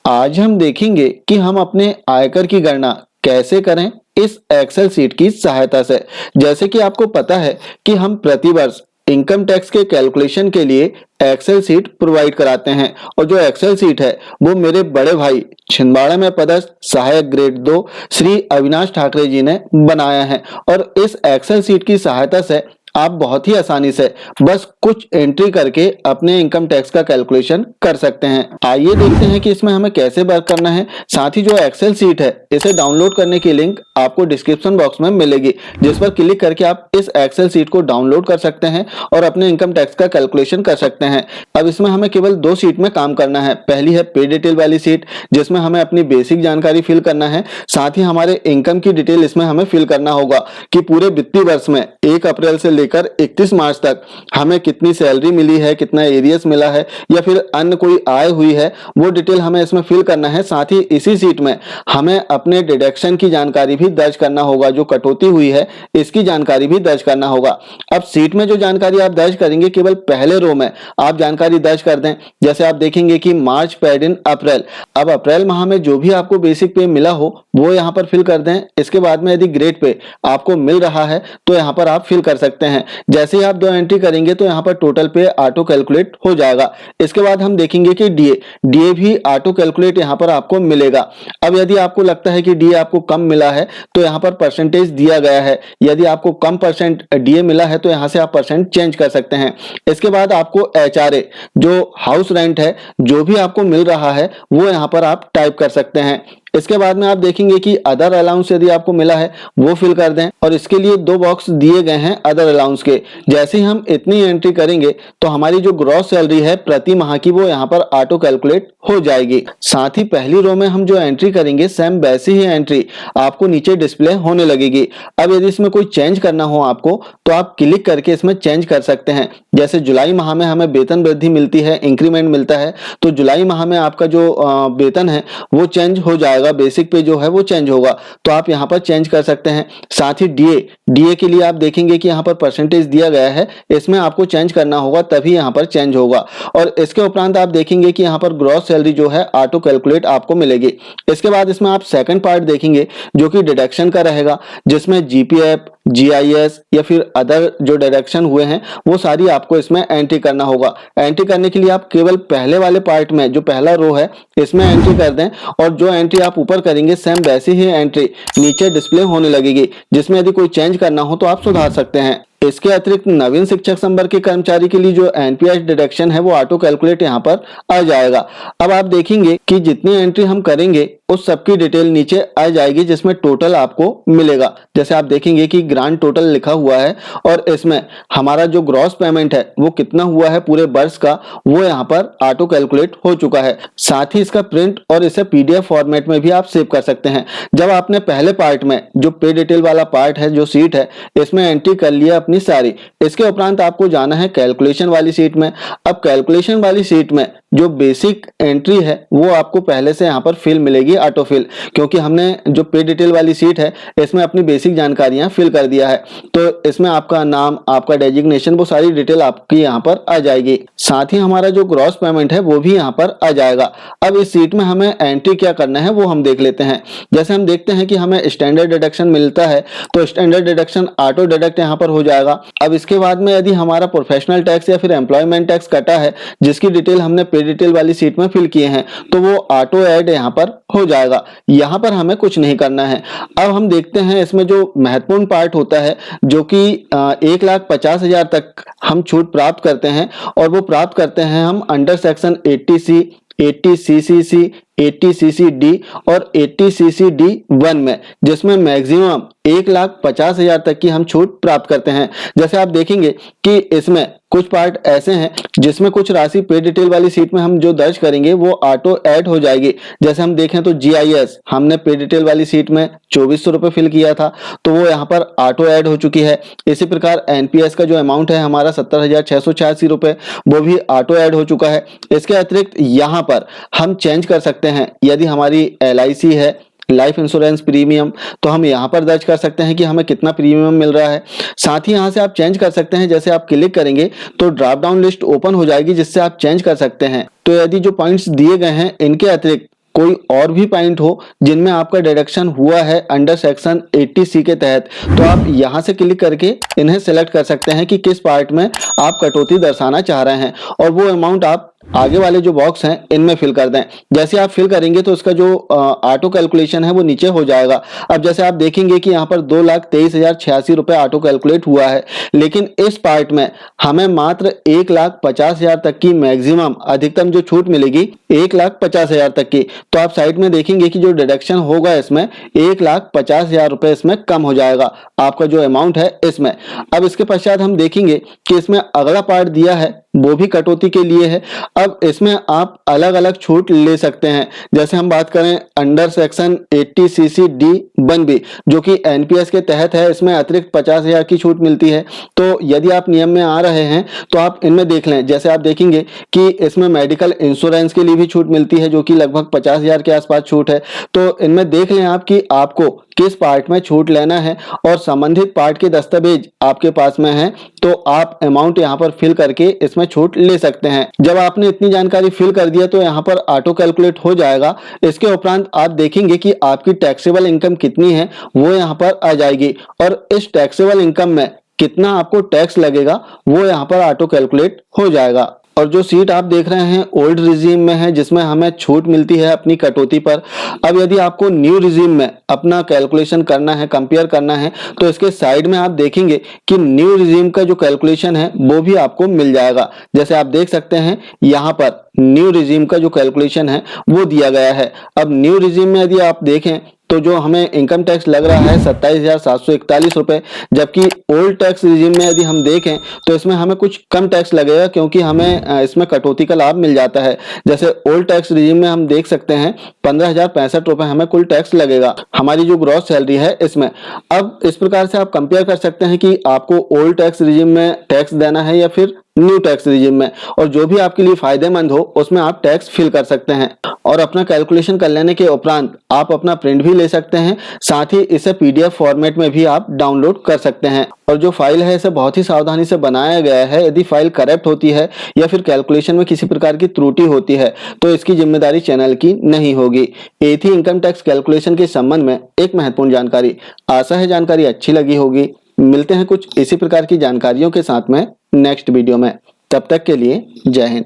आज हम देखेंगे कि हम अपने आयकर की गणना कैसे करें इस एक्सेल सीट की सहायता से। जैसे कि आपको पता है कि हम प्रतिवर्ष इनकम टैक्स के कैलकुलेशन के लिए एक्सेल सीट प्रोवाइड कराते हैं और जो एक्सेल सीट है वो मेरे बड़े भाई छिंदवाड़ा में पदस्थ सहायक ग्रेड 2 श्री अविनाश ठाकरे जी ने बनाया है। और इस एक्सेल सीट की सहायता से आप बहुत ही आसानी से बस कुछ एंट्री करके अपने इनकम टैक्स का कैलकुलेशन कर सकते हैं। आइए देखते हैं कि इसमें हमें कैसे वर्क करना है। साथ ही जो एक्सेल सीट है इसे डाउनलोड करने की लिंक आपको डिस्क्रिप्शन बॉक्स में मिलेगी, जिस पर क्लिक करके आप इस एक्सेल सीट को डाउनलोड कर सकते हैं और अपने इनकम टैक्स का कैलकुलेशन कर सकते हैं। अब इसमें हमें केवल 2 सीट में काम करना है। पहली है पे डिटेल वाली सीट, जिसमें हमें अपनी बेसिक जानकारी फिल करना है। साथ ही हमारे इनकम की डिटेल इसमें हमें फिल करना होगा कि पूरे वित्तीय वर्ष में 1 अप्रैल से लेकर 31 मार्च तक हमें कितनी सैलरी मिली है, कितना एरियस मिला है या फिर अन्य कोई आय हुई है, वो डिटेल हमें इसमें फिल करना है। साथ ही इसी सीट में हमें अपने डिडक्शन की जानकारी भी दर्ज करना होगा, जो कटौती हुई है इसकी जानकारी भी दर्ज करना होगा। अब सीट में जो जानकारी आप दर्ज करेंगे केवल पहले रो में आप जानकारी दर्ज कर दें। जैसे आप देखेंगे कि मार्च पेड इन अप्रैल, अब अप्रैल माह में जो भी आपको बेसिक पे मिला हो वो यहाँ पर फिल कर दें। इसके बाद में यदि ग्रेड पे आपको मिल रहा है तो यहाँ पर आप फिल कर सकते हैं। जैसे ही आप 2 एंट्री करेंगे तो यहाँ पर टोटल पे ऑटो कैलकुलेट हो जाएगा। इसके बाद हम देखेंगे कि डीए भी ऑटो कैलकुलेट यहाँ पर आपको मिलेगा। अब यदि आपको लगता है कि डीए आपको कम मिला है तो यहाँ पर परसेंटेज दिया गया है। यदि आपको कम परसेंट डीए मिला है तो यहाँ से आप परसेंट चेंज कर सकते हैं। इसके बाद आपको एचआरए जो हाउस रेंट है जो भी आपको मिल रहा है वो यहाँ पर आप टाइप कर सकते हैं। इसके बाद में आप देखेंगे कि अदर अलाउंस यदि आपको मिला है वो फिल कर दें और इसके लिए 2 बॉक्स दिए गए हैं अदर अलाउंस के। जैसे ही हम इतनी एंट्री करेंगे तो हमारी जो ग्रॉस सैलरी है प्रति माह की वो यहाँ पर ऑटो कैलकुलेट हो जाएगी। साथ ही पहली रो में हम जो एंट्री करेंगे सेम वैसी ही एंट्री आपको नीचे डिस्प्ले होने लगेगी। अब यदि इसमें कोई चेंज करना हो आपको तो आप क्लिक करके इसमें चेंज कर सकते हैं। जैसे जुलाई माह में हमें वेतन वृद्धि मिलती है, इंक्रीमेंट मिलता है, तो जुलाई माह में आपका जो वेतन है वो चेंज हो जाएगा, बेसिक पे जो है वो चेंज होगा, तो आप यहाँ पर चेंज कर सकते हैं। साथ ही डीए के लिए आप देखेंगे कि यहाँ पर परसेंटेज दिया गया है, इसमें आपको चेंज करना होगा तभी यहाँ पर चेंज होगा। और इसके उपरांत आप देखेंगे कि यहाँ पर ग्रॉस सैलरी जो है ऑटो कैलकुलेट आपको मिलेगी। इसके बाद इसमें आप सेकंड पार्ट देखेंगे जो कि डिडक्शन का रहेगा, जिसमें जीपीएफ, जीआईएस या फिर अदर जो डिडक्शन हुए हैं वो सारी आपको इसमें एंट्री करना होगा। एंट्री करने के लिए आप केवल पहले वाले पार्ट में जो पहला रो है इसमें एंट्री कर दें और जो एंट्री आप ऊपर करेंगे सेम वैसी ही एंट्री नीचे डिस्प्ले होने लगेगी, जिसमें यदि कोई चेंज करना हो तो आप सुधार सकते हैं। इसके अतिरिक्त नवीन शिक्षक संवर्ग के कर्मचारी के लिए जो एनपीएस डिडक्शन है वो ऑटो कैलकुलेट यहाँ पर आ जाएगा। अब आप देखेंगे कि जितनी एंट्री हम करेंगे उस सबकी डिटेल नीचे आ जाएगी, जिसमें टोटल आपको मिलेगा। जैसे आप देखेंगे कि ग्रांड टोटल लिखा हुआ है और इसमें हमारा जो ग्रॉस पेमेंट है वो कितना हुआ है पूरे वर्ष का वो यहाँ पर ऑटो कैलकुलेट हो चुका है। साथ ही इसका प्रिंट और इसे पीडीएफ फॉर्मेट में भी आप सेव कर सकते हैं। जब आपने पहले पार्ट में जो पे डिटेल वाला पार्ट है, जो सीट है, इसमें एंट्री कर लिया अपनी सारी, इसके उपरांत आपको जाना है कैलकुलेशन वाली सीट में। अब कैलकुलेशन वाली सीट में जो बेसिक एंट्री है वो आपको पहले से यहाँ पर फिल मिलेगी, ऑटो फिल, क्योंकि हमने जो पे डिटेल वाली सीट है इसमें अपनी बेसिक जानकारियां फिल कर दिया है। तो इसमें आपका नाम, आपका डेजिग्नेशन, वो सारी डिटेल आपकी यहाँ पर आ जाएगी। साथ ही हमारा जो ग्रॉस पेमेंट है वो भी यहाँ पर आ जाएगा। अब इस सीट में हमें एंट्री क्या करना है वो हम देख लेते हैं। जैसे हम देखते हैं कि हमें स्टैंडर्ड डिडक्शन मिलता है तो स्टैंडर्ड डिडक्शन ऑटो डिडक्ट यहाँ पर हो जाएगा। अब इसके बाद में यदि हमारा प्रोफेशनल टैक्स या फिर एम्प्लॉयमेंट टैक्स कटा है जिसकी डिटेल हमने पे डिटेल वाली सीट में फिल किए हैं तो वो ऑटो ऐड यहाँ पर हो जाएगा। यहाँ पर हमें कुछ नहीं करना है। अब हम देखते हैं इसमें जो महत्वपूर्ण पार्ट होता है जो कि 1,50,000 तक हम छूट प्राप्त करते हैं, और वो प्राप्त करते हैं हम under section 80C, 80CCC, 80CCD और 80CCD1 में, जिसमें मैक्सिमम 1,50,000 तक की हम छूट प्राप्त करते हैं। जैसे आप देखेंगे कि इसमें कुछ पार्ट ऐसे हैं जिसमें कुछ राशि पे डिटेल वाली सीट में हम जो दर्ज करेंगे वो ऑटो ऐड हो जाएगी। जैसे हम देखें तो जीआईएस हमने पे डिटेल वाली सीट में 2400 रुपए फिल किया था तो वो यहाँ पर ऑटो ऐड हो चुकी है। इसी प्रकार एनपीएस का जो अमाउंट है हमारा 70,686 रुपए वो भी ऑटो ऐड हो चुका है। इसके अतिरिक्त यहाँ पर हम चेंज कर सकते हैं। यदि हमारी एलआईसी है, लाइफ इंश्योरेंस प्रीमियम, तो हम यहाँ पर दर्ज कर सकते हैं कि हमें कितना प्रीमियम मिल रहा है। साथ ही यहाँ से आप चेंज कर सकते हैं। जैसे आप क्लिक करेंगे तो ड्रॉप डाउन लिस्ट ओपन हो जाएगी जिससे आप चेंज कर सकते हैं। तो यदि जो पॉइंट्स दिए गए हैं इनके अतिरिक्त कोई और भी पॉइंट हो जिनमें आपका डिडक्शन हुआ है अंडर सेक्शन 80C के तहत, तो आप यहाँ से क्लिक करके इन्हें सेलेक्ट कर सकते हैं कि किस पार्ट में आप कटौती दर्शाना चाह रहे हैं और वो अमाउंट आप आगे वाले जो बॉक्स हैं इनमें फिल कर दें। जैसे आप फिल करेंगे तो इसका जो ऑटो कैलकुलेशन है वो नीचे हो जाएगा। अब जैसे आप देखेंगे कि यहाँ पर 2,23,086 रुपए ऑटो कैलकुलेट हुआ है, लेकिन इस पार्ट में हमें मात्र 1,50,000 तक की मैक्सिमम अधिकतम जो छूट मिलेगी 1,50,000 तक की। तो आप साइड में देखेंगे कि जो डिडक्शन होगा इसमें 1,50,000 रुपए इसमें कम हो जाएगा आपका जो अमाउंट है इसमें। अब इसके पश्चात हम देखेंगे कि इसमें अगला पार्ट दिया है वो भी कटौती के लिए है। अब इसमें आप अलग अलग छूट ले सकते हैं। जैसे हम बात करें अंडर सेक्शन 80CC(d)(1)(b) जो कि एनपीएस के तहत है, इसमें अतिरिक्त 50,000 की छूट मिलती है। तो यदि आप नियम में आ रहे हैं तो आप इनमें देख लें। जैसे आप देखेंगे कि इसमें मेडिकल इंश्योरेंस के लिए भी छूट मिलती है जो कि लगभग 50,000 के आसपास छूट है। तो इनमें देख लें आप कि आपको किस पार्ट में छूट लेना है और संबंधित पार्ट के दस्तावेज आपके पास में है तो आप अमाउंट यहाँ पर फिल करके इसमें छूट ले सकते हैं। जब आपने इतनी जानकारी फिल कर दिया तो यहाँ पर ऑटो कैलकुलेट हो जाएगा। इसके उपरांत आप देखेंगे कि आपकी टैक्सेबल इनकम कितनी है वो यहाँ पर आ जाएगी और इस टैक्सेबल इनकम में कितना आपको टैक्स लगेगा वो यहाँ पर ऑटो कैलकुलेट हो जाएगा। और जो सीट आप देख रहे हैं ओल्ड रिजीम में है जिसमें हमें छूट मिलती है अपनी कटौती पर। अब यदि आपको न्यू रिजीम में अपना कैलकुलेशन करना है, कंपेयर करना है, तो इसके साइड में आप देखेंगे कि न्यू रिजीम का जो कैलकुलेशन है वो भी आपको मिल जाएगा। जैसे आप देख सकते हैं यहाँ पर न्यू रिजीम का जो कैलकुलेशन है वो दिया गया है। अब न्यू रिजीम में यदि आप देखें तो जो हमें इनकम टैक्स लग रहा है 27,741 रुपए, जबकि ओल्ड टैक्स रिजीम में यदि हम देखें तो इसमें हमें कुछ कम टैक्स लगेगा क्योंकि हमें इसमें कटौती का लाभ मिल जाता है। जैसे ओल्ड टैक्स रिजीम में हम देख सकते हैं 15,065 रुपए हमें कुल टैक्स लगेगा हमारी जो ग्रॉस सैलरी है इसमें। अब इस प्रकार से आप कंपेयर कर सकते हैं कि आपको ओल्ड टैक्स रिजीम में टैक्स देना है या फिर न्यू टैक्स रिजीम में, और जो भी आपके लिए फायदेमंद हो उसमें आप टैक्स फिल कर सकते हैं। और अपना कैलकुलेशन कर लेने के उपरांत आप अपना प्रिंट भी ले सकते हैं, साथ ही इसे पीडीएफ फॉर्मेट में भी आप डाउनलोड कर सकते हैं। और जो फाइल है इसे बहुत ही सावधानी से बनाया गया है। यदि फाइल करेक्ट होती है या फिर कैलकुलेशन में किसी प्रकार की त्रुटि होती है तो इसकी जिम्मेदारी चैनल की नहीं होगी। ये थी इनकम टैक्स कैलकुलेशन के संबंध में एक महत्वपूर्ण जानकारी। आशा है जानकारी अच्छी लगी होगी। मिलते हैं कुछ इसी प्रकार की जानकारियों के साथ में नेक्स्ट वीडियो में। तब तक के लिए जय हिंद।